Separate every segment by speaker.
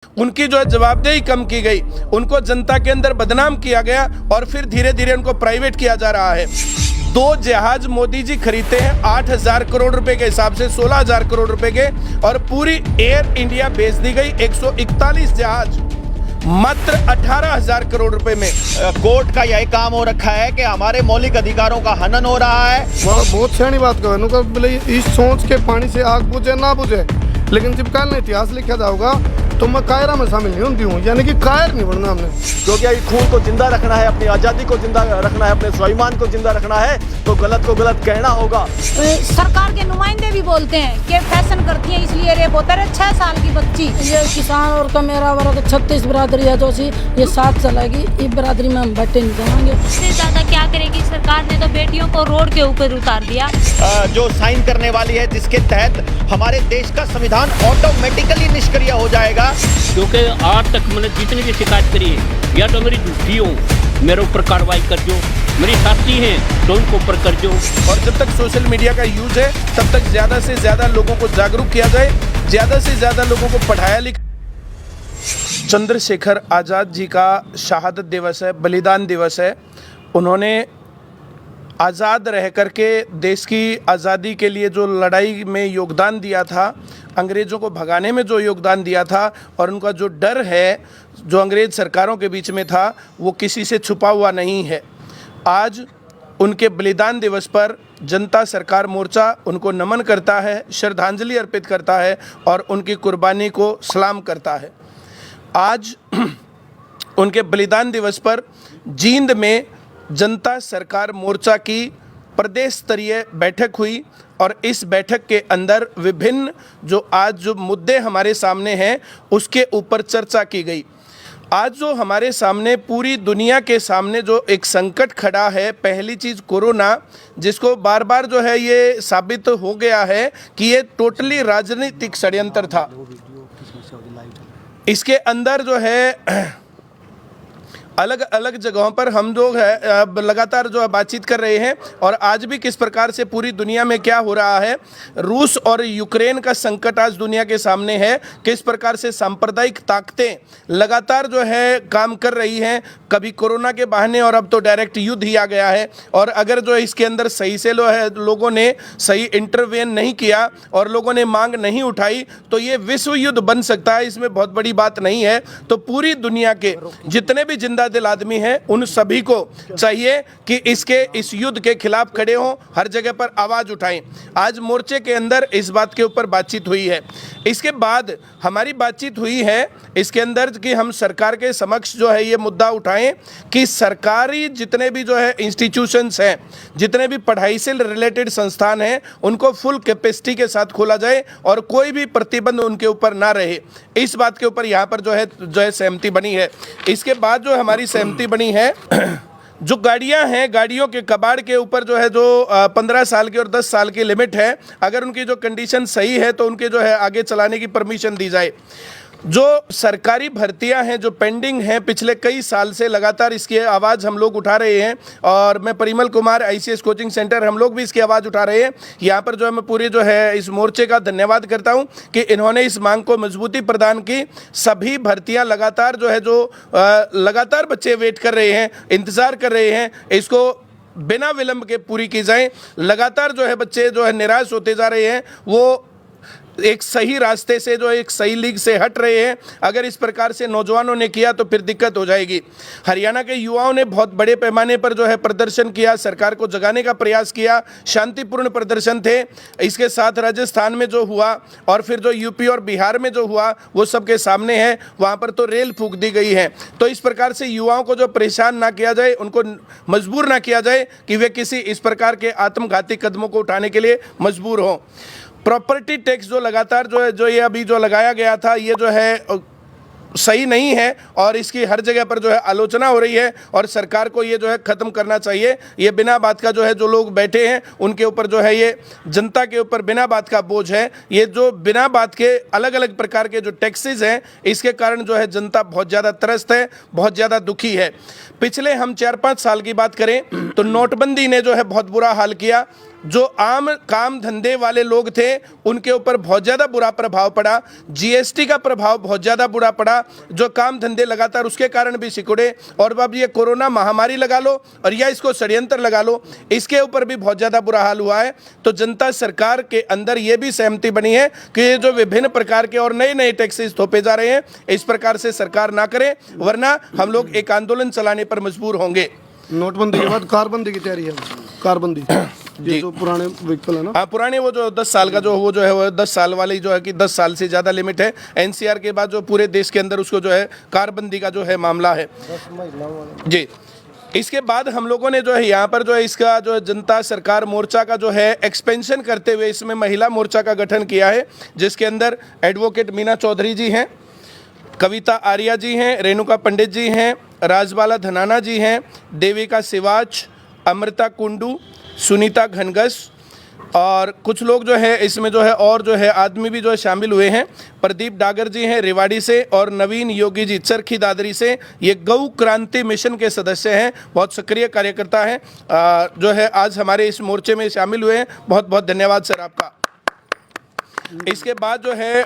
Speaker 1: उनकी जो है जवाबदेही कम की गई, उनको जनता के अंदर बदनाम किया गया और फिर धीरे धीरे उनको प्राइवेट किया जा रहा है। 2 जहाज मोदी जी खरीदते हैं 8,000 करोड़ रुपए के हिसाब से, 16,000 करोड़ रुपए के, और पूरी एयर इंडिया बेच दी गई 141 जहाज मात्र 18,000 करोड़ रुपए में।
Speaker 2: कोर्ट का यही काम हो रखा है कि हमारे मौलिक अधिकारों का हनन हो रहा है।
Speaker 3: बहुत सियानी बात करो, इस सोच के पानी से आग बुझे ना बुझे, लेकिन जब कल इतिहास लिखा जाऊगा तो मैं कायरा में शामिल नहीं होती हूँ, यानी कि कायर नहीं बनना हमने।
Speaker 2: क्योंकि अभी खून को जिंदा रखना है, अपनी आज़ादी को जिंदा रखना है, अपने स्वाभिमान को जिंदा रखना है, तो गलत को गलत कहना होगा।
Speaker 4: सरकार के नुमाइंदे भी बोलते हैं कि फैशन करती है इसलिए रेप होता है। 6 साल की बच्ची,
Speaker 5: ये किसान और का मेरा वर्ग 36 बरादरी है, जो सी ये 7 चलेगी, इस बरादरी में हम बट्टे नहीं देंगे।
Speaker 6: इससे ज्यादा क्या करेगी सरकार ने, तो बेटियों को रोड के ऊपर उतार दिया।
Speaker 2: जो साइन करने वाली है, जिसके तहत हमारे देश का संविधान ऑटोमेटिकली निष्क्रिय हो जाएगा।
Speaker 7: क्योंकि आज तक मैंने जितनी भी शिकायत करी है, या तो मेरी झूठी हो, मेरे ऊपर कार्रवाई कर दो, मेरी साथी हैं तो उनके ऊपर कर दो।
Speaker 1: और जब तक सोशल मीडिया का यूज है तब तक ज़्यादा से ज़्यादा लोगों को जागरूक किया जाए, ज़्यादा से ज़्यादा लोगों को पढ़ाया लिखा। चंद्रशेखर आज़ाद जी का शहादत दिवस है, बलिदान दिवस है। उन्होंने आज़ाद रह कर के देश की आज़ादी के लिए जो लड़ाई में योगदान दिया था, अंग्रेज़ों को भगाने में जो योगदान दिया था, और उनका जो डर है जो अंग्रेज़ सरकारों के बीच में था, वो किसी से छुपा हुआ नहीं है। आज उनके बलिदान दिवस पर जनता सरकार मोर्चा उनको नमन करता है, श्रद्धांजलि अर्पित करता है और उनकी कुर्बानी को सलाम करता है। आज उनके बलिदान दिवस पर जींद में जनता सरकार मोर्चा की प्रदेश स्तरीय बैठक हुई और इस बैठक के अंदर विभिन्न जो मुद्दे हमारे सामने हैं उसके ऊपर चर्चा की गई। आज जो हमारे सामने पूरी दुनिया के सामने जो एक संकट खड़ा है, पहली चीज़ कोरोना, जिसको बार बार जो है ये साबित हो गया है कि ये टोटली राजनीतिक षड्यंत्र था। इसके अंदर जो है अलग अलग जगहों पर हम लोग है लगातार जो है बातचीत कर रहे हैं, और आज भी किस प्रकार से पूरी दुनिया में क्या हो रहा है। रूस और यूक्रेन का संकट आज दुनिया के सामने है, किस प्रकार से सांप्रदायिक ताकतें लगातार जो है काम कर रही हैं, कभी कोरोना के बहाने और अब तो डायरेक्ट युद्ध ही आ गया है। और अगर जो इसके अंदर सही से लोगों ने सही इंटरवेन नहीं किया और लोगों ने मांग नहीं उठाई तो ये विश्व युद्ध बन सकता है, इसमें बहुत बड़ी बात नहीं है। तो पूरी दुनिया के जितने भी जिंदा दिल आदमी हैं उन सभी को चाहिए कि इस युद्ध के खिलाफ खड़े हों, हर जगह पर आवाज़ उठाएं। आज मोर्चे के अंदर इस बात के ऊपर बातचीत हुई है। इसके बाद हमारी बातचीत हुई है इसके अंदर कि हम सरकार के समक्ष जो है ये मुद्दा उठाएं कि सरकारी जितने भी जो है इंस्टीट्यूशंस हैं, जितने भी पढ़ाई से रिलेटेड संस्थान हैं, उनको फुल कैपेसिटी के साथ खोला जाए और कोई भी प्रतिबंध उनके ऊपर ना रहे। इस बात के ऊपर यहाँ पर जो है सहमति बनी है। इसके बाद जो हमारी सहमति बनी है, जो गाड़ियां हैं, गाड़ियों के कबाड़ के ऊपर जो है 15 साल की और 10 साल की लिमिट है, अगर उनकी जो कंडीशन सही है तो उनके जो है आगे चलाने की परमिशन दी जाए। जो सरकारी भर्तियां हैं जो पेंडिंग हैं पिछले कई साल से, लगातार इसकी आवाज़ हम लोग उठा रहे हैं, और मैं Parimal Kumar ICS coaching centre, हम लोग भी इसकी आवाज़ उठा रहे हैं। यहाँ पर जो है मैं पूरे जो है इस मोर्चे का धन्यवाद करता हूँ कि इन्होंने इस मांग को मजबूती प्रदान की। सभी भर्तियाँ लगातार जो है लगातार बच्चे वेट कर रहे हैं, इंतज़ार कर रहे हैं, इसको बिना विलंब के पूरी की जाए। लगातार जो है बच्चे जो है निराश होते जा रहे हैं, वो एक सही रास्ते से जो एक सही लीग से हट रहे हैं। अगर इस प्रकार से नौजवानों ने किया तो फिर दिक्कत हो जाएगी। हरियाणा के युवाओं ने बहुत बड़े पैमाने पर जो है प्रदर्शन किया, सरकार को जगाने का प्रयास किया, शांतिपूर्ण प्रदर्शन थे। इसके साथ राजस्थान में जो हुआ और फिर जो यूपी और बिहार में जो हुआ वो सबके सामने है, वहाँ पर तो रेल फूंक दी गई है। तो इस प्रकार से युवाओं को जो परेशान ना किया जाए, उनको मजबूर ना किया जाए कि वे किसी इस प्रकार के आत्मघाती कदमों को उठाने के लिए मजबूर हों। प्रॉपर्टी टैक्स जो लगातार जो ये अभी जो लगाया गया था, ये जो है सही नहीं है और इसकी हर जगह पर जो है आलोचना हो रही है, और सरकार को ये जो है ख़त्म करना चाहिए। ये बिना बात का जो है जो लोग बैठे हैं उनके ऊपर जो है ये जनता के ऊपर बिना बात का बोझ है। ये जो बिना बात के अलग अलग प्रकार के जो टैक्सेस हैं, इसके कारण जो है जनता बहुत ज़्यादा त्रस्त है, बहुत ज़्यादा दुखी है। पिछले हम 4-5 साल की बात करें तो नोटबंदी ने जो है बहुत बुरा हाल किया। जो आम काम धंधे वाले लोग थे उनके ऊपर बहुत ज़्यादा बुरा प्रभाव पड़ा। जीएसटी का प्रभाव बहुत ज़्यादा बुरा पड़ा, जो काम धंधे लगातार उसके कारण भी सिकुड़े। और अब ये कोरोना महामारी लगा लो और या इसको षड्यंत्र लगा लो, इसके ऊपर भी बहुत ज़्यादा बुरा हाल हुआ है। तो जनता सरकार के अंदर ये भी सहमति बनी है कि ये जो विभिन्न प्रकार के और नए नए टैक्सेस थोपे जा रहे हैं, इस प्रकार से सरकार ना करे, वरना हम लोग एक आंदोलन चलाने पर मजबूर होंगे।
Speaker 3: नोटबंदी के बाद कारबंदी की तैयारी है, कारबंदी ये जो पुराने व्हीकल है ना।
Speaker 1: हाँ, पुराने वो जो 10 साल का वो जो है वो 10 साल वाली जो है कि 10 साल से ज़्यादा लिमिट है। एनसीआर के बाद जो पूरे देश के अंदर उसको जो है कारबंदी का जो है मामला है जी। इसके बाद हम लोगों ने जो है यहाँ पर जो है इसका जो है जनता सरकार मोर्चा का जो है एक्सपेंशन करते हुए इसमें महिला मोर्चा का गठन किया है, जिसके अंदर एडवोकेट मीना चौधरी जी हैं, कविता आर्या जी हैं, रेणुका पंडित जी हैं, राजबाला धनाना जी हैं, देविका सिवाच, अमृता कुंडू, सुनीता घनगस और कुछ लोग जो है इसमें जो है और जो है आदमी भी जो है शामिल हुए हैं। प्रदीप डागर जी हैं रेवाड़ी से और नवीन योगी जी चरखी दादरी से। ये गौ क्रांति मिशन के सदस्य हैं, बहुत सक्रिय कार्यकर्ता हैं, जो है आज हमारे इस मोर्चे में शामिल हुए हैं। बहुत बहुत धन्यवाद सर आपका। इसके बाद जो है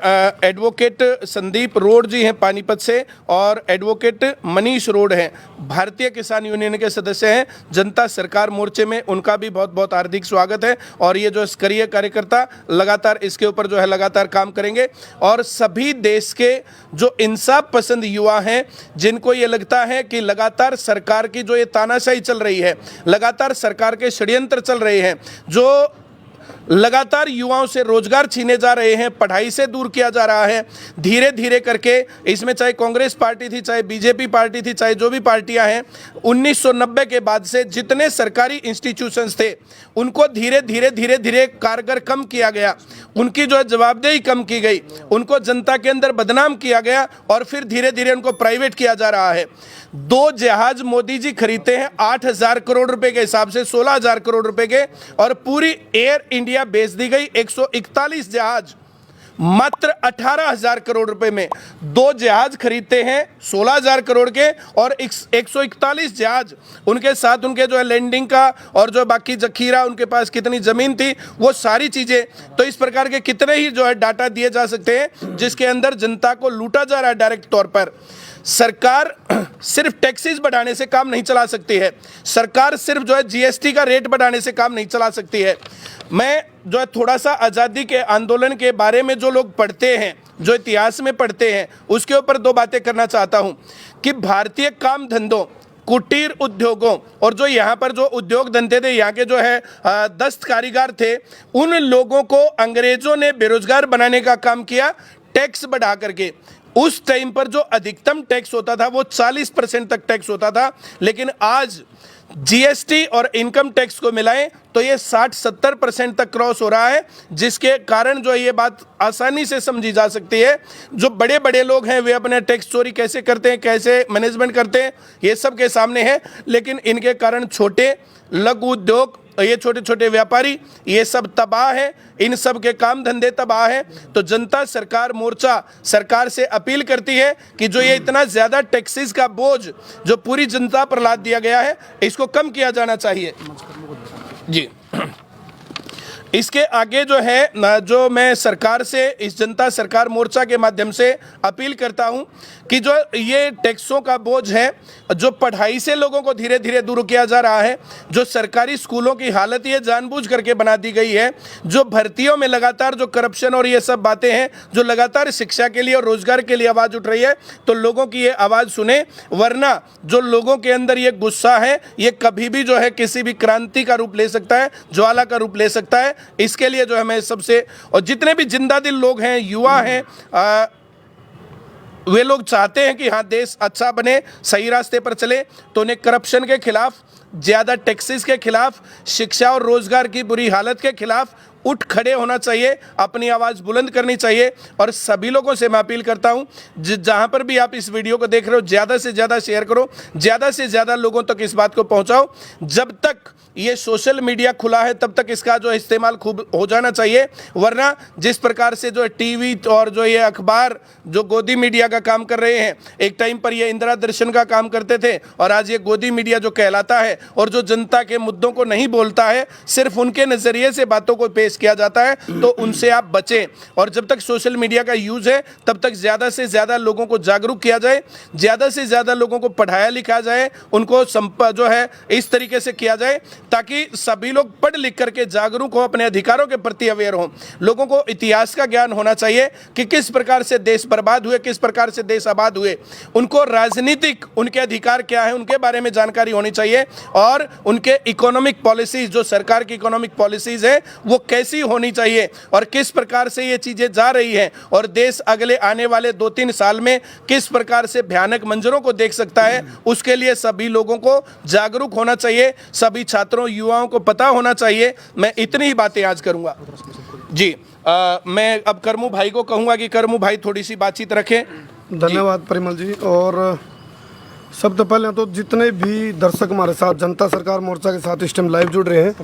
Speaker 1: एडवोकेट संदीप रोड जी हैं पानीपत से और एडवोकेट मनीष रोड हैं, भारतीय किसान यूनियन के सदस्य हैं। जनता सरकार मोर्चे में उनका भी बहुत बहुत हार्दिक स्वागत है। और ये जो सक्रिय कार्यकर्ता लगातार इसके ऊपर जो है लगातार काम करेंगे। और सभी देश के जो इंसाफ पसंद युवा हैं, जिनको ये लगता है कि लगातार सरकार की जो ये तानाशाही चल रही है, लगातार सरकार के षड्यंत्र चल रहे हैं, जो लगातार युवाओं से रोजगार छीने जा रहे हैं, पढ़ाई से दूर किया जा रहा है, धीरे धीरे करके इसमें चाहे कांग्रेस पार्टी थी, चाहे बीजेपी पार्टी थी, चाहे जो भी पार्टियां हैं, 1990 के बाद से जितने सरकारी इंस्टीट्यूशंस थे उनको धीरे धीरे धीरे धीरे कारगर कम किया गया, उनकी जो है जवाबदेही कम की गई, उनको जनता के अंदर बदनाम किया गया और फिर धीरे धीरे उनको प्राइवेट किया जा रहा है। 2 जहाज मोदी जी खरीदते हैं 8,000 करोड़ रुपए के हिसाब से, 16,000 करोड़ रुपए के, और पूरी एयर इंडिया बेच दी गई। 141 जहाज मात्र 18,000 करोड़ रुपए में 2 जहाज खरीदते हैं 16,000 करोड़ के, और 141 जहाज उनके साथ उनके जो है लैंडिंग का और जो बाकी जखीरा, उनके पास कितनी जमीन थी, वो सारी चीजें। तो इस प्रकार के कितने ही जो है डाटा दिए जा सकते हैं जिसके अंदर जनता को लूटा जा रहा है डायरेक्ट तौर पर। सरकार सिर्फ टैक्सेस बढ़ाने से काम नहीं चला सकती है, सरकार सिर्फ जो है जीएसटी का रेट बढ़ाने से काम नहीं चला सकती है। मैं जो है थोड़ा सा आज़ादी के आंदोलन के बारे में जो लोग पढ़ते हैं, जो इतिहास में पढ़ते हैं, उसके ऊपर 2 बातें करना चाहता हूं कि भारतीय काम धंधों, कुटीर उद्योगों और जो यहाँ पर जो उद्योग धंधे थे, यहाँ के जो है दस्त कारीगर थे, उन लोगों को अंग्रेजों ने बेरोजगार बनाने का काम किया टैक्स बढ़ा करके। उस टाइम पर जो अधिकतम टैक्स होता था वो 40% तक टैक्स होता था, लेकिन आज जीएसटी और इनकम टैक्स को मिलाएं तो ये 60-70% तक क्रॉस हो रहा है, जिसके कारण जो ये बात आसानी से समझी जा सकती है। जो बड़े बड़े लोग हैं वे अपने टैक्स चोरी कैसे करते हैं, कैसे मैनेजमेंट करते हैं, ये सब के सामने है, लेकिन इनके कारण छोटे लघु उद्योग, ये छोटे छोटे व्यापारी, ये सब तबाह है, इन सब के काम धंधे तबाह हैं। तो जनता सरकार मोर्चा सरकार से अपील करती है कि जो ये इतना ज़्यादा टैक्सेस का बोझ जो पूरी जनता पर लाद दिया गया है, इसको कम किया जाना चाहिए जी। इसके आगे जो है जो मैं सरकार से, इस जनता सरकार मोर्चा के माध्यम से अपील करता हूं कि जो ये टैक्सों का बोझ है, जो पढ़ाई से लोगों को धीरे धीरे दूर किया जा रहा है, जो सरकारी स्कूलों की हालत ये जानबूझ करके बना दी गई है, जो भर्तियों में लगातार जो करप्शन और ये सब बातें हैं, जो लगातार शिक्षा के लिए और रोजगार के लिए आवाज़ उठ रही है, तो लोगों की ये आवाज़ सुने, वरना जो लोगों के अंदर ये गुस्सा है ये कभी भी जो है किसी भी क्रांति का रूप ले सकता है, ज्वाला का रूप ले सकता है। इसके लिए जो है मैं सबसे, और जितने भी जिंदा दिल लोग हैं, युवा हैं, वे लोग चाहते हैं कि हाँ देश अच्छा बने, सही रास्ते पर चले, तो उन्हें करप्शन के खिलाफ, ज़्यादा टैक्सेस के खिलाफ, शिक्षा और रोजगार की बुरी हालत के खिलाफ उठ खड़े होना चाहिए, अपनी आवाज़ बुलंद करनी चाहिए। और सभी लोगों से मैं अपील करता हूं, जहां पर भी आप इस वीडियो को देख रहे हो, ज़्यादा से ज़्यादा शेयर करो, ज़्यादा से ज़्यादा लोगों तक इस बात को पहुंचाओ। जब तक ये सोशल मीडिया खुला है तब तक इसका जो इस्तेमाल खूब हो जाना चाहिए, वरना जिस प्रकार से जो टीवी और जो ये अखबार जो गोदी मीडिया का काम कर रहे हैं, एक टाइम पर ये इंदिरा दर्शन का काम करते थे और आज ये गोदी मीडिया जो कहलाता है और जो जनता के मुद्दों को नहीं बोलता है, सिर्फ उनके नज़रिए से बातों को पेश किया जाता है, तो उनसे आप बचें। और जब तक सोशल मीडिया का यूज़ है तब तक ज़्यादा से ज़्यादा लोगों को जागरूक किया जाए, ज़्यादा से ज़्यादा लोगों को पढ़ाया लिखा जाए, उनको जो है इस तरीके से किया जाए ताकि सभी लोग पढ़ लिख करके जागरूक हो, अपने अधिकारों के प्रति अवेयर हो। लोगों को इतिहास का ज्ञान होना चाहिए कि किस प्रकार से देश बर्बाद हुए, किस प्रकार से देश आबाद हुए। उनको राजनीतिक उनके अधिकार क्या है उनके बारे में जानकारी होनी चाहिए, और उनके इकोनॉमिक पॉलिसीज, जो सरकार की इकोनॉमिक पॉलिसीज है वो कैसी होनी चाहिए और किस प्रकार से ये चीज़ें जा रही हैं, और देश अगले आने वाले 2-3 साल में किस प्रकार से भयानक मंजरों को देख सकता है, उसके लिए सभी लोगों को जागरूक होना चाहिए, सभी छात्रों युवाओं को पता होना चाहिए। मैं इतनी ही बातें आज करूंगा जी। मैं अब करमू भाई को कहूंगा कि करमू भाई थोड़ी सी बातचीत रखें।
Speaker 3: धन्यवाद परिमल जी। और सबसे पहले तो जितने भी दर्शक हमारे साथ जनता सरकार मोर्चा के साथ इस टाइम लाइव जुड़ रहे हैं,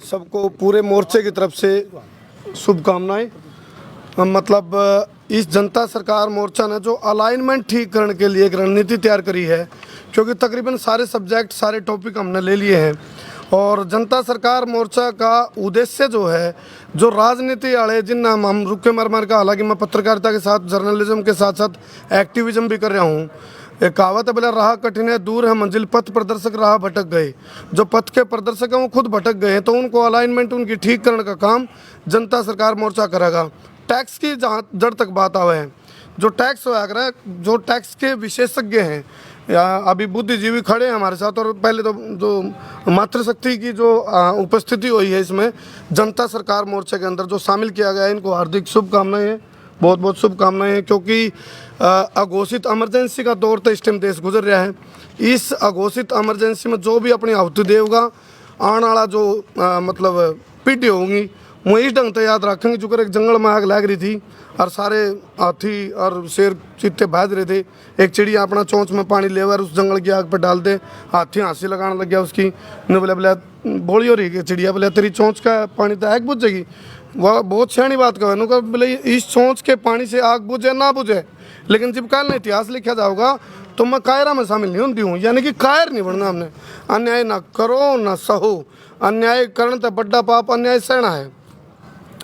Speaker 3: सबको पूरे मोर्चे की तरफ से शुभकामनाएं। मतलब इस जनता सरकार मोर्चा ने जो अलाइनमेंट ठीक करने के लिए एक रणनीति तैयार करी है, क्योंकि तकरीबन सारे सब्जेक्ट, सारे टॉपिक हमने ले लिए हैं, और जनता सरकार मोर्चा का उद्देश्य जो है, जो राजनीति वाले जिन हम रुके मर का, हालांकि मैं पत्रकारिता के साथ, जर्नलिज्म के साथ साथ एक्टिविज्म भी कर रहा हूँ। एक कहावत है, बोला राह कठिन है, दूर है मंजिल, पथ प्रदर्शक राह भटक गए। जो पथ के प्रदर्शक हैं वो खुद भटक गए हैं, तो उनको अलाइनमेंट उनकी ठीक करने का काम जनता सरकार मोर्चा करेगा। टैक्स की जहाँ जड़ तक बात आवे है, जो टैक्स होया करे, जो टैक्स के विशेषज्ञ हैं, या अभी बुद्धिजीवी खड़े हैं हमारे साथ, और पहले तो जो मातृशक्ति की जो उपस्थिति हुई है इसमें जनता सरकार मोर्चा के अंदर जो शामिल किया गया है, इनको हार्दिक शुभकामनाएं हैं, बहुत बहुत शुभकामनाएं हैं। क्योंकि अघोषित इमरजेंसी का दौर तो इस टाइम देश गुजर रहा है। इस अघोषित इमरजेंसी में जो भी अपनी आहुति देगा, आने वाला जो मतलब पीढ़ी होंगी वो इस ढंग से याद रखेंगे। चूँकि एक जंगल में आग लग रही थी और सारे हाथी और शेर चीते भाज रहे थे, एक चिड़िया अपना चोंच में पानी लेकर उस जंगल की आग पर डाल दे, हाथी हंसी लगाने लग गया उसकी, ने बोले बोली हो रही है चिड़िया, बोले तेरी चोंच का पानी तो आग बुझ जाएगी। वह बहुत सियाणी बात कहे, बोले इस चोंच के पानी से आग बुझे ना बुझे, लेकिन जब कल ने इतिहास लिखा जाओगा तो मैं कायरा में शामिल नहीं होती हूँ, यानी कि कायर नहीं बनना हमने। अन्याय ना करो ना सहो, अन्याय करना तो बड़ा पाप, अन्याय सहना है।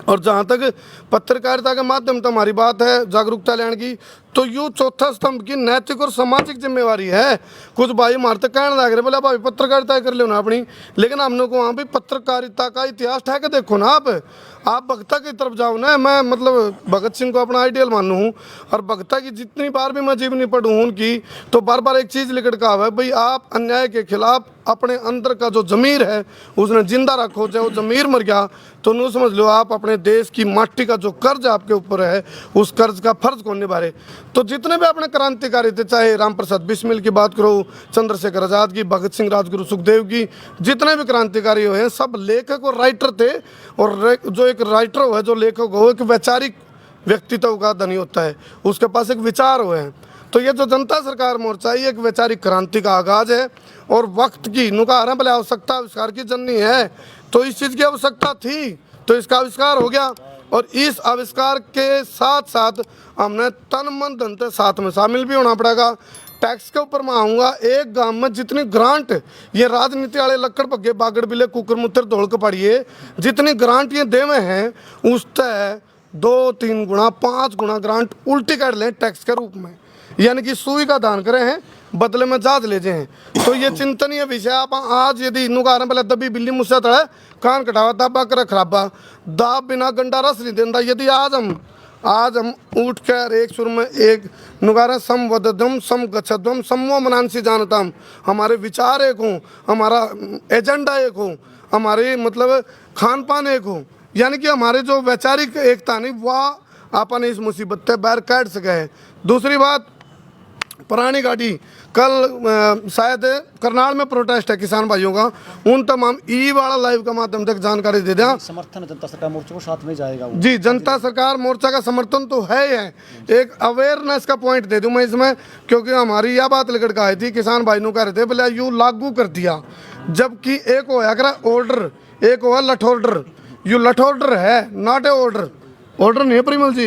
Speaker 3: और जहाँ तक पत्रकारिता के माध्यम से हमारी बात है जागरूकता लेने की, तो यूँ चौथा स्तंभ की नैतिक और सामाजिक जिम्मेवारी है। कुछ भाई हमारे तक कहने लग रहे, बोले भाई पत्रकारिता कर लो ना अपनी, लेकिन हमने को वहाँ भी पत्रकारिता का इतिहास ठहके देखो ना। आप भगता की तरफ जाओ ना। मैं मतलब भगत सिंह को अपना आइडियल मानू हूँ, और भगता की जितनी बार भी मैं जीवनी पढ़ूँ उनकी, तो बार बार एक चीज़ लिखट का है, भाई आप अन्याय के खिलाफ अपने अंदर का जो ज़मीर है उसने जिंदा रखो। चाहे वो ज़मीर मर गया तो नहीं समझ लो आप अपने देश की माटी का जो कर्ज आपके ऊपर है उस कर्ज का फर्ज को निभा रहे। तो जितने भी अपने क्रांतिकारी थे, चाहे राम प्रसाद बिस्मिल की बात करो, चंद्रशेखर आज़ाद की, भगत सिंह, राजगुरु सुखदेव की, जितने भी क्रांतिकारी हुए हैं सब लेखक और राइटर थे। और जो एक राइटर हो है, जो लेखक हो, एक वैचारिक व्यक्तित्व का धनी होता है, उसके पास एक विचार हुए हैं। तो ये जो जनता सरकार मोर्चा है, ये एक वैचारिक क्रांति का आगाज़ है, और वक्त की नुकार भले आवश्यकता आविष्कार की जननी है, तो इस चीज़ की आवश्यकता थी तो इसका आविष्कार हो गया। और इस आविष्कार के साथ साथ हमने तन मन धन से साथ में शामिल भी होना पड़ेगा। टैक्स के ऊपर मैं आऊँगा, एक गांव में जितनी ग्रांट ये राजनीति वाले लक्कड़ पग्गे बागड़ बिले कुकर मुत्र धोल के पड़िए, जितनी ग्रांट ये देवे हैं उससे 2-3 गुना 5 गुना ग्रांट उल्टी कर लें टैक्स के रूप में, यानी कि सुई का दान करे हैं बदले में जाज ले जाए। तो ये चिंतनीय विषय। आप आज यदि नुगार पहले दबी बिल्ली मुझसे तड़े कान कटावा दाबा कर खराबा दाब बिना गंडा रस नहीं देता। यदि आज हम उठ कर एक सुर में एक नुगारा सम वदम सम गच्छध्वम समो मनांसी जानतम, हमारे विचार एक हों, हमारा एजेंडा एक हो, हमारे मतलब खान पान एक हो, यानी कि हमारे जो वैचारिक एकता नहीं वह अपन इस मुसीबत से बाहर काट सके है। दूसरी बात, पुरानी गाड़ी कल शायद करनाल में प्रोटेस्ट है किसान भाइयों का, उन तमाम ई वाला लाइव का माध्यम तक जानकारी दे दें।
Speaker 2: समर्थन जनता सरकार मोर्चा को साथ में जाएगा वो।
Speaker 3: जी, जनता सरकार मोर्चा का समर्थन तो है ही है। एक अवेयरनेस का पॉइंट दे दूं मैं इसमें, क्योंकि हमारी यह बात लेकर के आई थी, किसान भाइयों कह रहे थे बोले यू लागू कर दिया, जबकि एक होया करा ऑर्डर, एक हुआ लठ ऑर्डर। यू लठ ऑर्डर है, नॉट ए ऑर्डर। ऑर्डर नहीं है परिमल जी,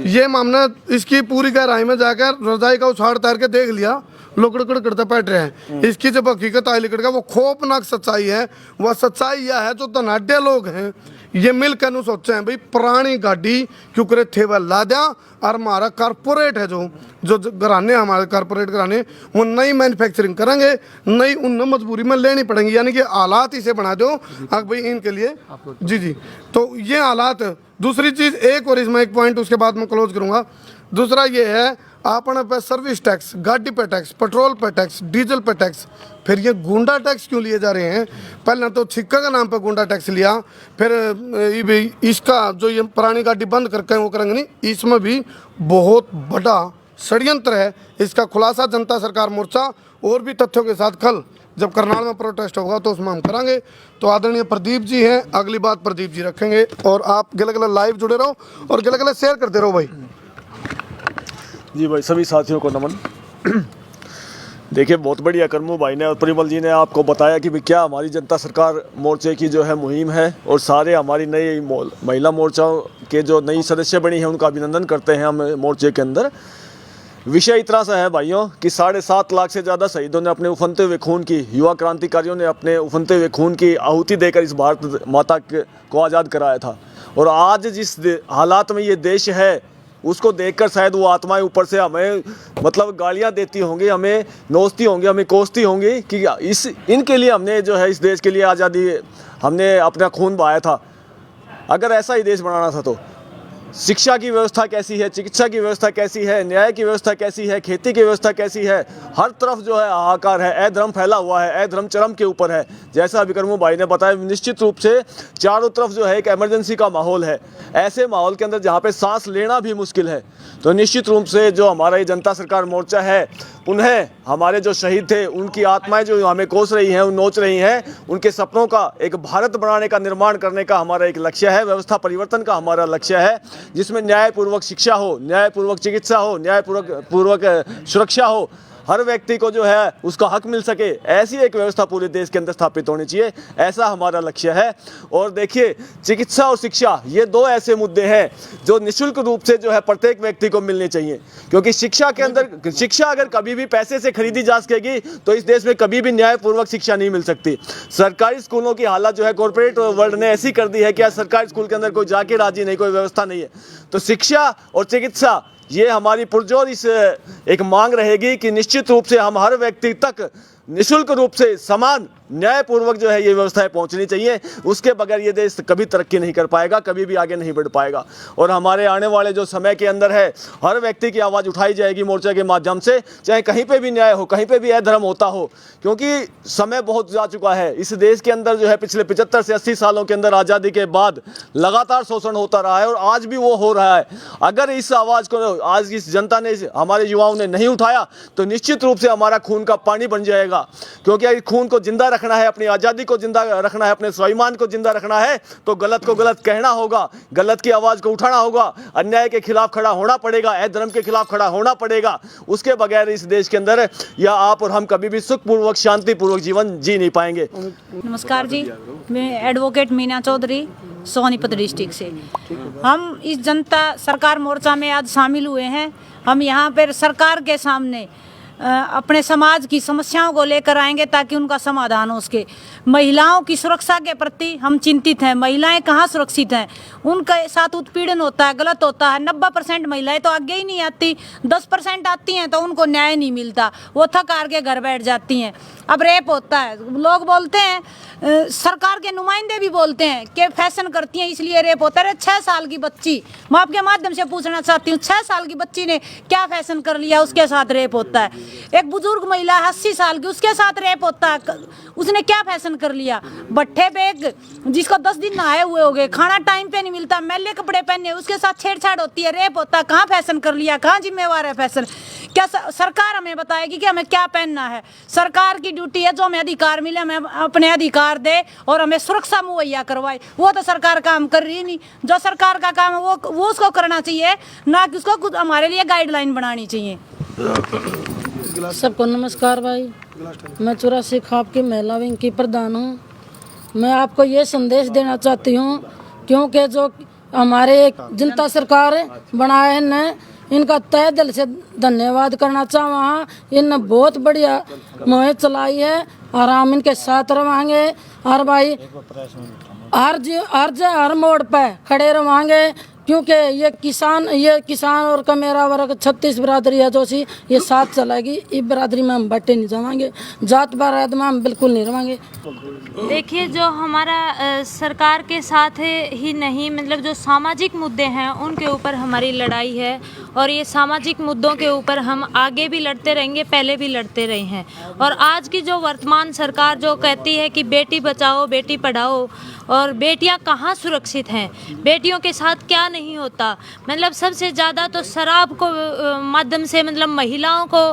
Speaker 3: ये मामला इसकी पूरी गहराई में जाकर रजाई का उछाड़ तैर के देख लिया, लोग करते बैठ रहे हैं। इसकी जब हकीकत आई लिखट का वो खोफनाक सच्चाई है। वह सच्चाई यह है जो धनाढ़ लोग हैं ये मिलकर नु सोचे हैं भाई पुरानी गाड़ी क्यों करे थे वह ला दिया, और हमारा कारपोरेट है जो घराने हमारे कारपोरेट घराने वो नई मैन्युफैक्चरिंग करेंगे, नई उन्हें मजबूरी में लेनी पड़ेंगी, यानी कि हालात इसे बना दो भाई इनके लिए। जी, तो ये हालात। दूसरी चीज़ एक और इसमें एक पॉइंट उसके बाद मैं क्लोज करूँगा। दूसरा ये है आपने पे सर्विस टैक्स, गाड़ी पे टैक्स, पेट्रोल पे टैक्स, डीजल पे टैक्स, फिर ये गुंडा टैक्स क्यों लिए जा रहे हैं? पहले तो छिक्का का नाम पे गुंडा टैक्स लिया, फिर इसका जो ये पुरानी गाड़ी बंद करके वो करेंगे नहीं, इसमें भी बहुत बड़ा षड्यंत्र है। इसका खुलासा जनता सरकार मोर्चा और भी तथ्यों के साथ कल जब करनाल में प्रोटेस्ट होगा तो उसमें हम करेंगे। तो आदरणीय प्रदीप जी हैं, अगली बात प्रदीप जी रखेंगे, और आप गले गले लाइव जुड़े रहो और गले गले शेयर करते रहो भाई।
Speaker 2: जी भाई, सभी साथियों को नमन। देखिए, बहुत बढ़िया करमू भाई ने और परिमल जी ने आपको बताया कि भाई क्या हमारी जनता सरकार मोर्चे की जो है मुहिम है, और सारे हमारी नई महिला मोर्चाओं के जो नई सदस्य बनी है उनका अभिनंदन करते हैं हम मोर्चे के अंदर। विषय इतना सा है भाइयों कि 7.5 लाख से ज़्यादा शहीदों ने अपने उफनते हुए खून की, युवा क्रांतिकारियों ने अपने उफनते हुए खून की आहुति देकर इस भारत माता को आज़ाद कराया था। और आज जिस हालात में ये देश है उसको देखकर शायद वो आत्माएं ऊपर से हमें मतलब गालियां देती होंगी, हमें नोचती होंगी, हमें कोसती होंगी कि इनके लिए हमने जो है इस देश के लिए आज़ादी, हमने अपना खून बहाया था। अगर ऐसा ही देश बनाना था तो शिक्षा की व्यवस्था कैसी है, चिकित्सा की व्यवस्था कैसी है, न्याय की व्यवस्था कैसी है, खेती की व्यवस्था कैसी है, हर तरफ जो है हाहाकार है, अधर्म फैला हुआ है, अधर्म चरम के ऊपर है। जैसा विक्रमू भाई ने बताया, निश्चित रूप से चारों तरफ जो है एक इमरजेंसी का माहौल है। ऐसे माहौल के अंदर जहाँ पे सांस लेना भी मुश्किल है, तो निश्चित रूप से जो हमारा ये जनता सरकार मोर्चा है, उन्हें हमारे जो शहीद थे उनकी आत्माएं जो हमें कोस रही हैं, नोच रही हैं, उनके सपनों का एक भारत बनाने का, निर्माण करने का हमारा एक लक्ष्य है, व्यवस्था परिवर्तन का हमारा लक्ष्य है, जिसमें न्यायपूर्वक शिक्षा हो, न्यायपूर्वक चिकित्सा हो, न्यायपूर्वक सुरक्षा हो, हर व्यक्ति को जो है उसका हक मिल सके, ऐसी एक व्यवस्था पूरे देश के अंदर स्थापित होनी चाहिए, ऐसा हमारा लक्ष्य है। और देखिए, चिकित्सा और शिक्षा ये दो ऐसे मुद्दे हैं जो निःशुल्क रूप से जो है प्रत्येक व्यक्ति को मिलनी चाहिए, क्योंकि शिक्षा के अंदर, शिक्षा अगर कभी भी पैसे से खरीदी जा सकेगी तो इस देश में कभी भी न्यायपूर्वक शिक्षा नहीं मिल सकती। सरकारी स्कूलों की हालत जो है कॉर्पोरेट वर्ल्ड ने ऐसी कर दी है कि आज सरकारी स्कूल के अंदर कोई जाके राजी नहीं, कोई व्यवस्था नहीं है। तो शिक्षा और चिकित्सा ये हमारी पुरजोर इस एक मांग रहेगी कि निश्चित रूप से हम हर व्यक्ति तक निःशुल्क रूप से समान न्यायपूर्वक जो है ये व्यवस्थाएं पहुंचनी चाहिए। उसके बगैर ये देश कभी तरक्की नहीं कर पाएगा, कभी भी आगे नहीं बढ़ पाएगा। और हमारे आने वाले जो समय के अंदर है, हर व्यक्ति की आवाज़ उठाई जाएगी मोर्चे के माध्यम से, चाहे कहीं पे भी न्याय हो, कहीं पे भी अधर्म होता हो, क्योंकि समय बहुत जा चुका है। इस देश के अंदर जो है पिछले 75 से 80 सालों के अंदर आज़ादी के बाद लगातार शोषण होता रहा है और आज भी वो हो रहा है। अगर इस आवाज़ को आज इस जनता ने, हमारे युवाओं ने नहीं उठाया तो निश्चित रूप से हमारा खून का पानी बन जाएगा, क्योंकि खून को जिंदा रखना है, अपनी आज़ादी को जिंदा रखना है, अपने स्वाभिमान को जिंदा रखना है, तो गलत को गलत कहना होगा, गलत की आवाज़ को उठाना होगा, अन्याय के खिलाफ खड़ा होना पड़ेगा, अधर्म के खिलाफ खड़ा होना पड़ेगा। उसके बगैर इस देश के अंदर या आप और हम कभी भी सुखपूर्वक, शांतिपूर्वक जीवन जी नहीं पाएंगे।
Speaker 4: नमस्कार जी, मैं एडवोकेट मीना चौधरी, सोनीपत डिस्ट्रिक्ट से। हम इस जनता सरकार मोर्चा में आज शामिल हुए हैं। हम यहाँ पर सरकार के सामने अपने समाज की समस्याओं को लेकर आएंगे ताकि उनका समाधान हो सके। महिलाओं की सुरक्षा के प्रति हम चिंतित हैं। महिलाएं कहाँ सुरक्षित हैं, उनके साथ उत्पीड़न होता है, गलत होता है। 90% महिलाएं तो आगे ही नहीं आती, 10% आती हैं तो उनको न्याय नहीं मिलता, वो थक हार के घर बैठ जाती हैं। अब रेप होता है, लोग बोलते हैं, सरकार के नुमाइंदे भी बोलते हैं कि फैशन करती हैं इसलिए रेप होता है। 6 साल की बच्ची, मैं आपके माध्यम से पूछना चाहती हूँ, 6 साल की बच्ची ने क्या फैशन कर लिया, उसके साथ रेप होता है। एक बुजुर्ग महिला 80 साल की, उसके साथ रेप होता है, उसने क्या फैशन कर लिया। भट्ठे पे एक जिसको 10 दिन नहाए हुए हो गए, खाना टाइम पे नहीं मिलता, मैले कपड़े पहने, उसके साथ छेड़छाड़ होती है, रेप होता है। कहाँ फैशन कर लिया, कहाँ जिम्मेवार है फैशन। क्या सरकार हमें बताएगी कि हमें क्या पहनना है? सरकार की ड्यूटी है जो हमें अधिकार मिले हमें अपने अधिकार दे और हमें सुरक्षा मुहैया करवाए। वो तो सरकार काम कर रही नहीं। जो सरकार का काम है वो उसको करना चाहिए, ना कि उसको कुछ हमारे लिए गाइडलाइन बनानी चाहिए।
Speaker 5: सबको नमस्कार भाई, मैं 84 खाप की महिला विंग की प्रधान हूँ। मैं आपको ये संदेश देना चाहती हूँ, क्योंकि जो हमारे जनता सरकार बनाए ने इनका तहे दिल से धन्यवाद करना चाहूँ। इनने बहुत बढ़िया मुहिम चलाई है और हम इनके साथ रहेंगे। और भाई हर मोड़ पे खड़े रहेंगे, क्योंकि ये किसान और कमेरा वर्ग 36 बिरादरी है जो सी ये साथ चलेगी। इस बिरादरी में हम बटे नहीं जाएंगे, जात बारात में हम बिल्कुल नहीं रहेंगे।
Speaker 6: देखिए, जो हमारा सरकार के साथ ही नहीं, मतलब जो सामाजिक मुद्दे हैं उनके ऊपर हमारी लड़ाई है और ये सामाजिक मुद्दों के ऊपर हम आगे भी लड़ते रहेंगे, पहले भी लड़ते रहे हैं। और आज की जो वर्तमान सरकार जो कहती है कि बेटी बचाओ बेटी पढ़ाओ, और बेटियां कहाँ सुरक्षित हैं, बेटियों के साथ क्या नहीं होता, मतलब सबसे ज़्यादा तो शराब को माध्यम से मतलब महिलाओं को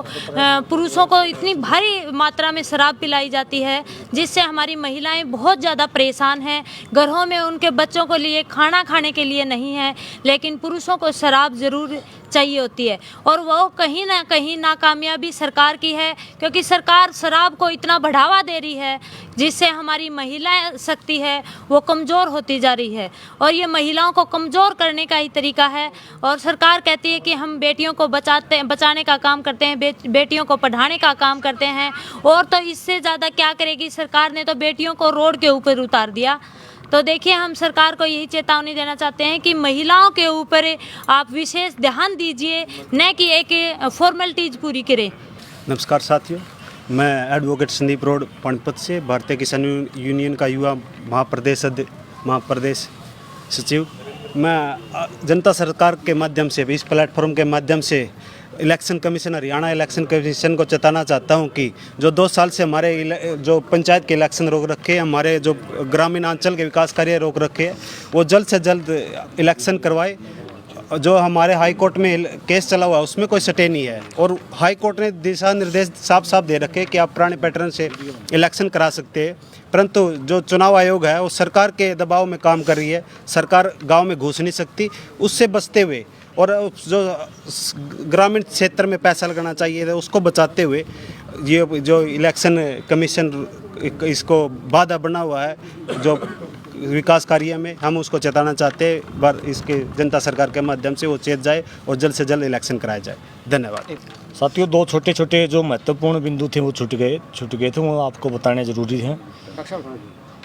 Speaker 6: पुरुषों को इतनी भारी मात्रा में शराब पिलाई जाती है जिससे हमारी महिलाएं बहुत ज़्यादा परेशान हैं। घरों में उनके बच्चों को लिए खाना खाने के लिए नहीं है, लेकिन पुरुषों को शराब ज़रूर चाहिए होती है। और वो कहीं ना कहीं नाकामयाबी सरकार की है, क्योंकि सरकार शराब को इतना बढ़ावा दे रही है जिससे हमारी महिला शक्ति है वो कमज़ोर होती जा रही है। और ये महिलाओं को कमज़ोर करने का ही तरीका है। और सरकार कहती है कि हम बेटियों को बचाने का काम करते हैं, बेटियों को पढ़ाने का काम करते हैं, और तो इससे ज़्यादा क्या करेगी सरकार ने तो बेटियों को रोड के ऊपर उतार दिया। तो देखिए, हम सरकार को यही चेतावनी देना चाहते हैं कि महिलाओं के ऊपर आप विशेष ध्यान दीजिए, न कि एक फॉर्मेलिटीज पूरी करें।
Speaker 8: नमस्कार साथियों, मैं एडवोकेट संदीप रोड पानीपत से भारतीय किसान यूनियन का युवा महाप्रदेश सचिव। मैं जनता सरकार के माध्यम से इस प्लेटफॉर्म के माध्यम से election commission, Haryana election commission को चेताना चाहता हूं कि जो 2 साल से हमारे जो पंचायत के इलेक्शन रोक रखे हैं, हमारे जो ग्रामीण अंचल के विकास कार्य रोक रखे हैं, वो जल्द से जल्द इलेक्शन करवाए। जो हमारे हाई कोर्ट में केस चला हुआ है उसमें कोई स्टे नहीं है, और हाई कोर्ट ने दिशा निर्देश साफ साफ दे रखे कि आप पुराने पैटर्न से इलेक्शन करा सकते हैं। परंतु जो चुनाव आयोग है वो सरकार के दबाव में काम कर रही है। सरकार गांव में घुस नहीं सकती, उससे बचते हुए और जो ग्रामीण क्षेत्र में पैसा लगाना चाहिए था उसको बचाते हुए ये जो इलेक्शन कमीशन इसको बाधा बना हुआ है जो विकास कार्य में, हम उसको चेताना चाहते हैं। बार इसके जनता सरकार के माध्यम से वो चेत जाए और जल्द से जल्द इलेक्शन कराया जाए। धन्यवाद
Speaker 2: साथियों। 2 छोटे छोटे जो महत्वपूर्ण बिंदु थे वो छूट गए थे, वो आपको बताने ज़रूरी हैं।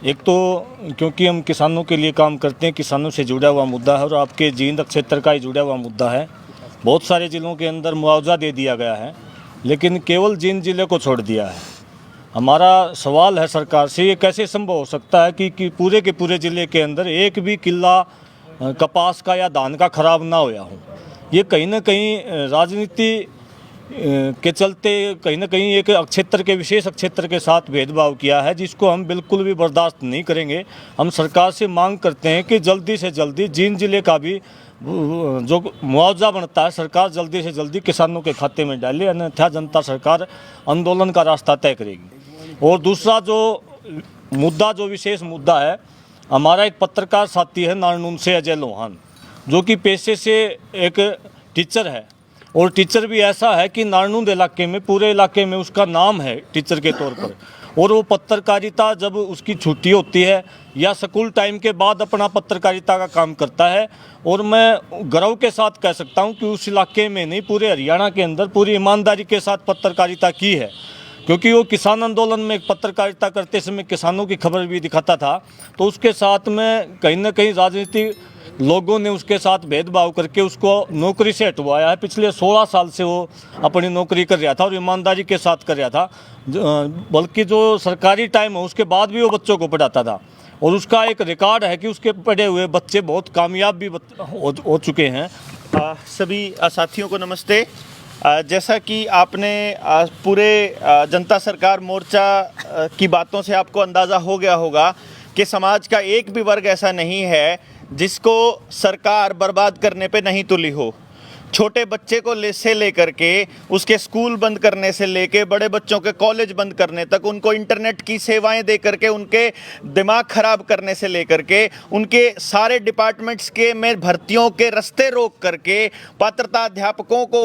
Speaker 2: एक तो क्योंकि हम किसानों के लिए काम करते हैं, किसानों से जुड़ा हुआ मुद्दा है और आपके जींद क्षेत्र का ही जुड़ा हुआ मुद्दा है। बहुत सारे ज़िलों के अंदर मुआवजा दे दिया गया है, लेकिन केवल जींद ज़िले को छोड़ दिया है। हमारा सवाल है सरकार से, ये कैसे संभव हो सकता है कि पूरे के पूरे ज़िले के अंदर एक भी किला कपास का या धान का खराब ना होया हो। ये कहीं ना कहीं राजनीति के चलते कहीं ना कहीं एक क्षेत्र के विशेष क्षेत्र के साथ भेदभाव किया है, जिसको हम बिल्कुल भी बर्दाश्त नहीं करेंगे। हम सरकार से मांग करते हैं कि जल्दी से जल्दी जींद ज़िले का भी जो मुआवजा बनता है सरकार जल्दी से जल्दी किसानों के खाते में डाले, अन्यथा जनता सरकार आंदोलन का रास्ता तय करेगी। और दूसरा जो मुद्दा, जो विशेष मुद्दा है, हमारा एक पत्रकार साथी है नारनून से अजय लोहान, जो कि पेशे से एक टीचर है, और टीचर भी ऐसा है कि नारनूंद इलाके में, पूरे इलाके में उसका नाम है टीचर के तौर पर। और वो पत्रकारिता जब उसकी छुट्टी होती है या स्कूल टाइम के बाद अपना पत्रकारिता का काम करता है। और मैं गर्व के साथ कह सकता हूं कि उस इलाके में नहीं, पूरे हरियाणा के अंदर पूरी ईमानदारी के साथ पत्रकारिता की है, क्योंकि वो किसान आंदोलन में पत्रकारिता करते समय किसानों की खबर भी दिखाता था। तो उसके साथ में कहीं ना कहीं राजनीति लोगों ने उसके साथ भेदभाव करके उसको नौकरी से हटवाया है। पिछले 16 साल से वो अपनी नौकरी कर रहा था और ईमानदारी के साथ कर रहा था, बल्कि जो सरकारी टाइम है उसके बाद भी वो बच्चों को पढ़ाता था। और उसका एक रिकॉर्ड है कि उसके पढ़े हुए बच्चे बहुत कामयाब भी हो चुके हैं।
Speaker 9: सभी साथियों को नमस्ते। जैसा कि आपने पूरे जनता सरकार मोर्चा की बातों से आपको अंदाज़ा हो गया होगा कि समाज का एक भी वर्ग ऐसा नहीं है जिसको सरकार बर्बाद करने पे नहीं तुली हो। छोटे बच्चे को से लेकर के उसके स्कूल बंद करने से लेके बड़े बच्चों के कॉलेज बंद करने तक, उनको इंटरनेट की सेवाएं दे करके उनके दिमाग खराब करने से लेकर के उनके सारे डिपार्टमेंट्स के में भर्तियों के रास्ते रोक करके पात्रता अध्यापकों को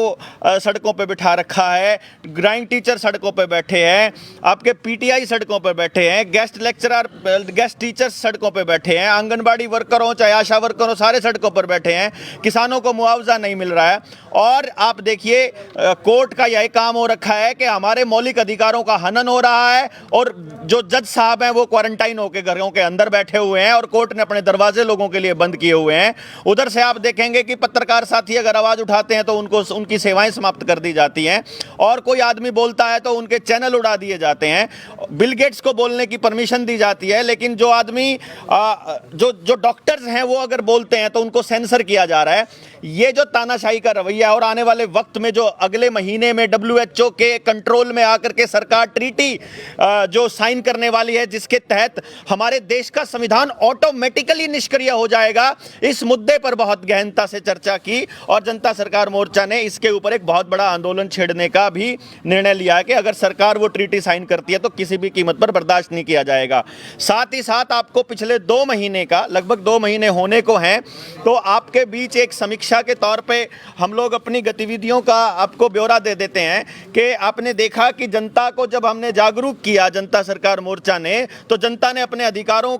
Speaker 9: सड़कों पे बिठा रखा है, ड्राइंग टीचर सड़कों पे बैठे हैं, आपके पीटीआई सड़कों पे बैठे हैं, गेस्ट लेक्चरर गेस्ट टीचर्स सड़कों पे बैठे हैं, आंगनबाड़ी वर्कर हो चाहे आशा वर्कर हो सारे सड़कों पर बैठे हैं, किसानों को मुआवजा नहीं मिल रहा है। और आप देखिए कोर्ट का यही काम हो रखा है कि हमारे मौलिक अधिकारों का हनन हो रहा है और जो जज साहब हैं वो क्वारंटाइन होकर घरों के अंदर बैठे हुए हैं और कोर्ट ने अपने दरवाजे लोगों के लिए बंद किए हुए हैं। उधर से आप देखेंगे कि पत्रकार साथी अगर आवाज़ उठाते हैं तो उनको उनकी सेवाएं समाप्त कर दी जाती हैं और कोई आदमी बोलता है तो उनके चैनल उड़ा दिए जाते हैं। बिल गेट्स को बोलने की परमिशन दी जाती है, लेकिन जो आदमी जो डॉक्टर्स हैं वो अगर बोलते हैं तो उनको सेंसर किया जा रहा है। ये जो तानाशाही का रवैया और आने वाले वक्त में जो अगले महीने में WHO के कंट्रोल में आकर के सरकार ट्रीटी जो साइन करने वाली है जिसके तहत हमारे देश का संविधान ऑटोमेटिकली निष्क्रिय हो जाएगा, इस मुद्दे पर बहुत गहनता से चर्चा की और जनता सरकार मोर्चा ने इसके ऊपर एक बहुत बड़ा आंदोलन छेड़ने का भी निर्णय लिया है कि अगर सरकार वो ट्रीटी साइन करती है तो किसी भी कीमत पर बर्दाश्त नहीं किया जाएगा। साथ ही साथ आपको पिछले 2 महीने का लगभग 2 महीने होने को हैं तो आपके बीच एक समीक्षा के तौर पे हम लोग अपनी गतिविधियों का आपको ब्यौरा दे देते हैं कि आपने देखा कि जनता को जब हमने जागरूक किया जनता सरकार मोर्चा ने, तो जनता ने अपने अधिकारों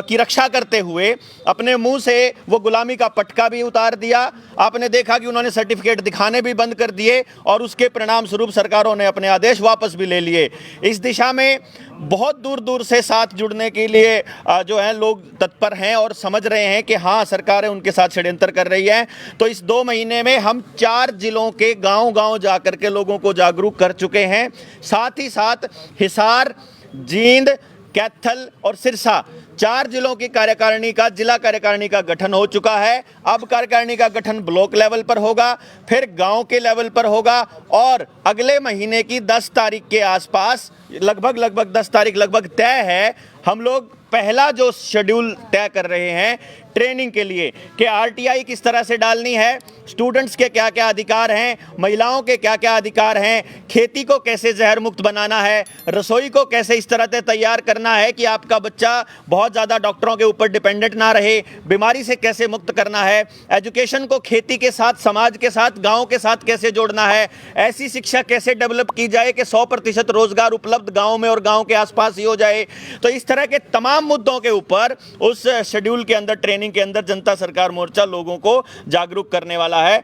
Speaker 9: की रक्षा करते हुए अपने मुंह से वो गुलामी का पटका भी उतार दिया। आपने देखा कि उन्होंने सर्टिफिकेट दिखाने भी बंद कर दिए और उसके परिणाम स्वरूप सरकारों ने अपने आदेश वापस भी ले लिए। इस दिशा में बहुत दूर दूर से साथ जुड़ने के लिए जो है लोग तत्पर हैं और समझ रहे हैं कि हाँ सरकारें उनके साथ षड्यंत्र कर रही हैं। तो इस 2 महीने में हम 4 जिलों के गांव-गांव जाकर के लोगों को जागरूक कर चुके हैं। साथ ही साथ हिसार, जींद, कैथल और सिरसा 4 जिलों की कार्यकारिणी का जिला कार्यकारिणी का गठन हो चुका है। अब कार्यकारिणी का गठन ब्लॉक लेवल पर होगा, फिर गांव के लेवल पर होगा और अगले महीने की 10 तारीख के आसपास लगभग 10 तारीख लगभग तय है। हम लोग पहला जो शेड्यूल तय कर रहे हैं ट्रेनिंग के लिए कि आरटीआई किस तरह से डालनी है, स्टूडेंट्स के क्या क्या अधिकार हैं, महिलाओं के क्या क्या अधिकार हैं, खेती को कैसे जहर मुक्त बनाना है, रसोई को कैसे इस तरह से तैयार करना है कि आपका बच्चा बहुत ज़्यादा डॉक्टरों के ऊपर डिपेंडेंट ना रहे, बीमारी से कैसे मुक्त करना है, एजुकेशन को खेती के साथ, समाज के साथ, गाँव के साथ कैसे जोड़ना है, ऐसी शिक्षा कैसे डेवलप की जाए कि 100% रोजगार उपलब्ध गाँव में और गाँव के आसपास ही हो जाए। तो इस तरह के तमाम मुद्दों के ऊपर उस शेड्यूल के अंदर ट्रेनिंग के अंदर जनता सरकार मोर्चा लोगों को जागरूक करने वाला है।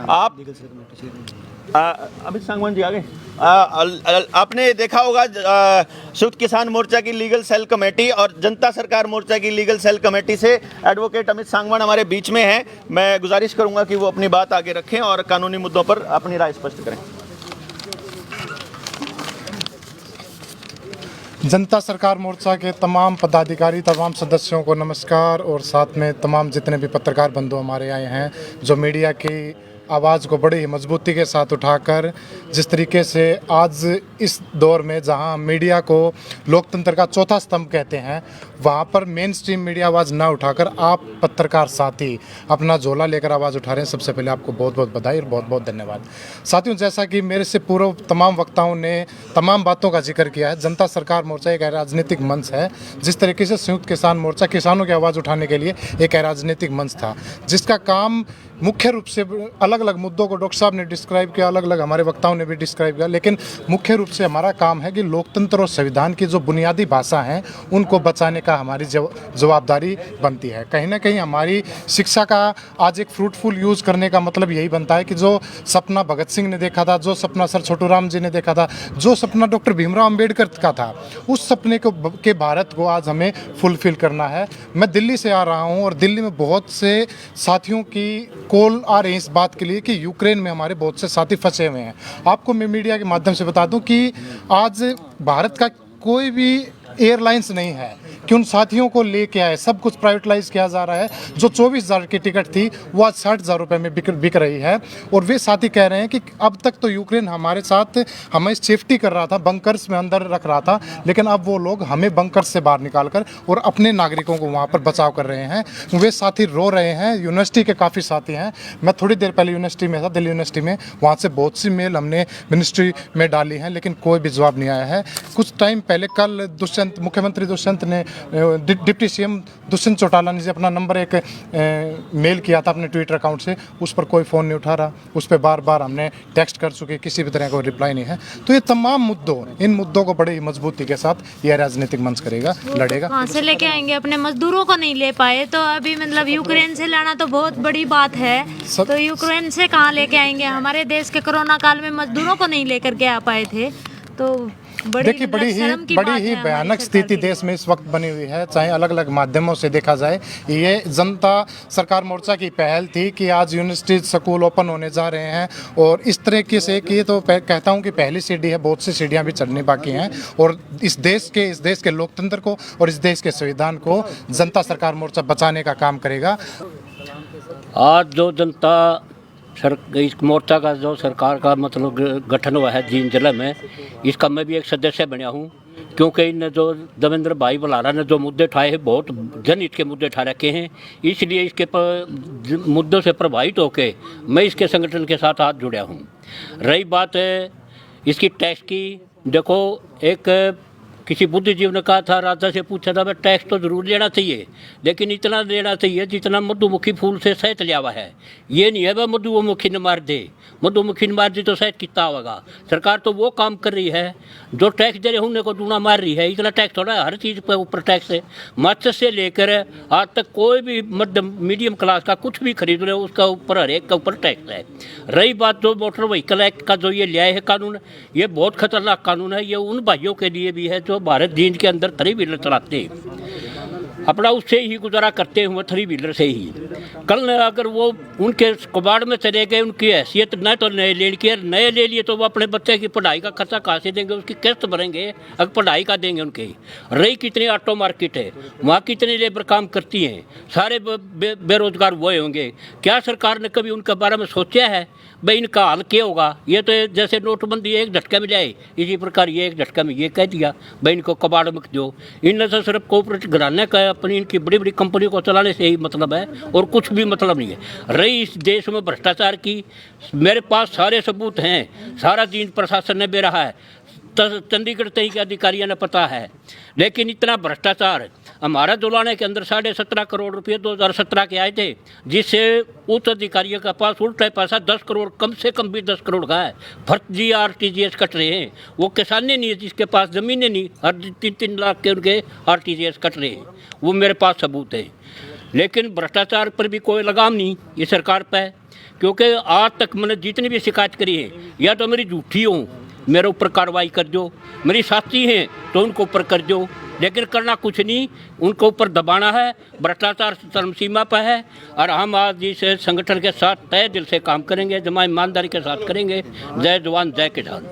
Speaker 9: आप अमित सांगवान जी आगे आपने देखा होगा संयुक्त किसान मोर्चा की लीगल सेल कमेटी और जनता सरकार मोर्चा की लीगल सेल कमेटी से एडवोकेट अमित सांगवान हमारे बीच में हैं। मैं गुजारिश करूंगा कि वो अपनी बात आगे रखें और कानूनी मुद्दों पर अपनी राय स्पष्ट करें।
Speaker 10: जनता सरकार मोर्चा के तमाम पदाधिकारी, तमाम सदस्यों को नमस्कार और साथ में तमाम जितने भी पत्रकार बंधु हमारे आए हैं जो मीडिया की आवाज़ को बड़ी ही मजबूती के साथ उठाकर जिस तरीके से आज इस दौर में जहां मीडिया को लोकतंत्र का चौथा स्तंभ कहते हैं वहां पर मेन स्ट्रीम मीडिया आवाज़ ना उठाकर आप पत्रकार साथी अपना झोला लेकर आवाज़ उठा रहे हैं। सबसे पहले आपको बहुत बहुत बधाई और बहुत बहुत धन्यवाद। साथियों, जैसा कि मेरे से पूर्व तमाम वक्ताओं ने तमाम बातों का जिक्र किया है, जनता सरकार मोर्चा एक राजनीतिक मंच है। जिस तरीके से संयुक्त किसान मोर्चा किसानों की आवाज़ उठाने के लिए एक राजनीतिक मंच था जिसका काम मुख्य रूप से अलग अलग मुद्दों को डॉक्टर साहब ने डिस्क्राइब किया, अलग अलग हमारे वक्ताओं ने भी डिस्क्राइब किया, लेकिन मुख्य रूप से हमारा काम है कि लोकतंत्र और संविधान की जो बुनियादी भाषा हैं उनको बचाने का हमारी जवाबदारी बनती है। कहीं ना कहीं हमारी शिक्षा का आज एक फ्रूटफुल यूज़ करने का मतलब यही बनता है कि जो सपना भगत सिंह ने देखा था, जो सपना सर छोटू राम जी ने देखा था, जो सपना डॉक्टर भीमराव अम्बेडकर का था, उस सपने को के भारत को आज हमें फुलफिल करना है। मैं दिल्ली से आ रहा हूँ और दिल्ली में बहुत से साथियों की कॉल आ रही है इस बात के लिए कि यूक्रेन में हमारे बहुत से साथी फंसे हुए हैं। आपको मैं मीडिया के माध्यम से बता दूं कि आज भारत का कोई भी एयरलाइंस नहीं है कि उन साथियों को लेके आए। सब कुछ प्राइवेटाइज किया जा रहा है। जो 24,000 की टिकट थी वो आज 60,000 रुपये में बिक रही है। और वे साथी कह रहे हैं कि अब तक तो यूक्रेन हमारे साथ हमें सेफ्टी कर रहा था, बंकर्स में अंदर रख रहा था, लेकिन अब वो लोग हमें बंकर्स से बाहर निकाल कर और अपने नागरिकों को वहाँ पर बचाव कर रहे हैं। वे साथी रो रहे हैं। यूनिवर्सिटी के काफ़ी साथी हैं। मैं थोड़ी देर पहले यूनिवर्सिटी में था, दिल्ली यूनिवर्सिटी में, वहाँ से बहुत सी मेल हमने मिनिस्ट्री में डाली हैं, लेकिन कोई भी जवाब नहीं आया है। कुछ टाइम पहले कल मुख्यमंत्री दुष्यंत ने डिप्टी सीएम दुष्यंत चौटाला ने अपना नंबर एक मेल किया था अपने ट्विटर अकाउंट से, उस पर कोई फ़ोन नहीं उठा रहा। उस पर बार बार हमने टेक्स्ट कर चुके, किसी भी तरह का रिप्लाई नहीं है। तो ये तमाम इन मुद्दों को बड़ी मजबूती के साथ यह राजनीतिक मंच करेगा, लड़ेगा।
Speaker 6: कहाँ से लेके आएंगे? अपने मजदूरों को नहीं ले पाए तो अभी मतलब यूक्रेन से लाना तो बहुत बड़ी बात है। तो यूक्रेन से कहाँ लेके आएंगे? हमारे देश के कोरोना काल में मजदूरों को नहीं लेकर के आ पाए थे। तो
Speaker 10: देखिए बड़ी ही भयानक स्थिति देश में इस वक्त बनी हुई है, चाहे अलग अलग माध्यमों से देखा जाए। ये जनता सरकार मोर्चा की पहल थी कि आज यूनिवर्सिटी स्कूल ओपन होने जा रहे हैं, और इस तरीके से कि तो कहता हूँ कि पहली सीढ़ी है, बहुत सी सीढ़ियाँ भी चढ़नी बाकी हैं। और इस देश के लोकतंत्र को और इस देश के संविधान को जनता सरकार मोर्चा बचाने का काम करेगा।
Speaker 7: आज जो जनता इस मोर्चा का जो सरकार का मतलब गठन हुआ है जींद जिले में, इसका मैं भी एक सदस्य बना हूँ। क्योंकि इन जो देवेंद्र भाई बलारा ने जो मुद्दे उठाए हैं, बहुत जनहित के मुद्दे उठा रखे हैं, इसलिए इसके मुद्दों से प्रभावित होकर मैं इसके संगठन के साथ आज जुड़ा हूँ। रही बात है इसकी टैक्स की, देखो एक किसी बुद्धिजीवी ने कहा था, राजा से पूछा था, भाई टैक्स तो ज़रूर लेना चाहिए, लेकिन इतना लेना चाहिए जितना मधुमक्खी फूल से शहद लिया हुआ है। ये नहीं है भाई मधुमक्खी ने मार दे, मधुमक्खी ने मार दी तो शहद कितना होगा। सरकार तो वो काम कर रही है जो टैक्स दे रहे होने को दूना मार रही है। इतना टैक्स थोड़ा, हर चीज़ पर ऊपर टैक्स है। मत्स्य से लेकर आज तक कोई भी मध्यम मीडियम क्लास का कुछ भी खरीद रहे हो उसका ऊपर हर एक का ऊपर टैक्स है। रही बात जो मोटर व्हीकल एक्ट का जो ये लिया है कानून, ये बहुत खतरनाक कानून है। ये उन भाइयों के लिए भी है जो भारत जींद के अंदर 3 व्हीलर चलाते हैं, अपना उससे ही गुजारा करते हुए 3 व्हीलर से ही। कल अगर वो उनके कबाड़ में चले गए, उनकी हैसियत न तो नए नए ले लिए तो वो अपने बच्चे की पढ़ाई का खर्चा कहाँ से देंगे, उसकी किस्त भरेंगे, अगर पढ़ाई का देंगे उनके। रही कितनी ऑटो मार्केट है, वहाँ कितनी लेबर काम करती हैं, सारे बेरोजगार वो होंगे। क्या सरकार ने कभी उनके बारे में सोचा है भाई इनका हाल क्या होगा? ये तो जैसे नोटबंदी एक झटके में जाए, इसी प्रकार ये एक झटके में ये कह दिया भाई इनको कबाड़ में दो। इनने तो सिर्फ कोऑपरेटिव घराने का अपनी इनकी बड़ी बड़ी कंपनी को चलाने से ही मतलब है, और कुछ भी मतलब नहीं है। रही इस देश में भ्रष्टाचार की, मेरे पास सारे सबूत हैं, सारा जींद प्रशासन ने बेरा है, चंडीगढ़ तक के अधिकारियों ने पता है। लेकिन इतना भ्रष्टाचार, हमारा जुलाने के अंदर 17.5 करोड़ रुपये 2017 के आए थे, जिससे उच्च अधिकारियों के पास उल्टा पैसा 10 करोड़, कम से कम भी 10 करोड़ का है। फर्जी RTGS कट रहे हैं, वो किसाने नहीं है जिसके पास ज़मीनें नहीं, हर 3-3 लाख के उनके RTGS कट रहे हैं, वो मेरे पास सबूत है। लेकिन भ्रष्टाचार पर भी कोई लगाम नहीं ये सरकार पर, क्योंकि आज तक मैंने जितनी भी शिकायत करी है, या तो मेरी झूठी हो, मेरे ऊपर कार्रवाई कर दो, मेरी साथी हैं तो उनको ऊपर कर दो, लेकिन करना कुछ नहीं, उनको ऊपर दबाना है। भ्रष्टाचार चरम सीमा पर है, और हम आज इस संगठन के साथ तय दिल से काम करेंगे, जमा ईमानदारी के साथ करेंगे। जय जवान जय किसान।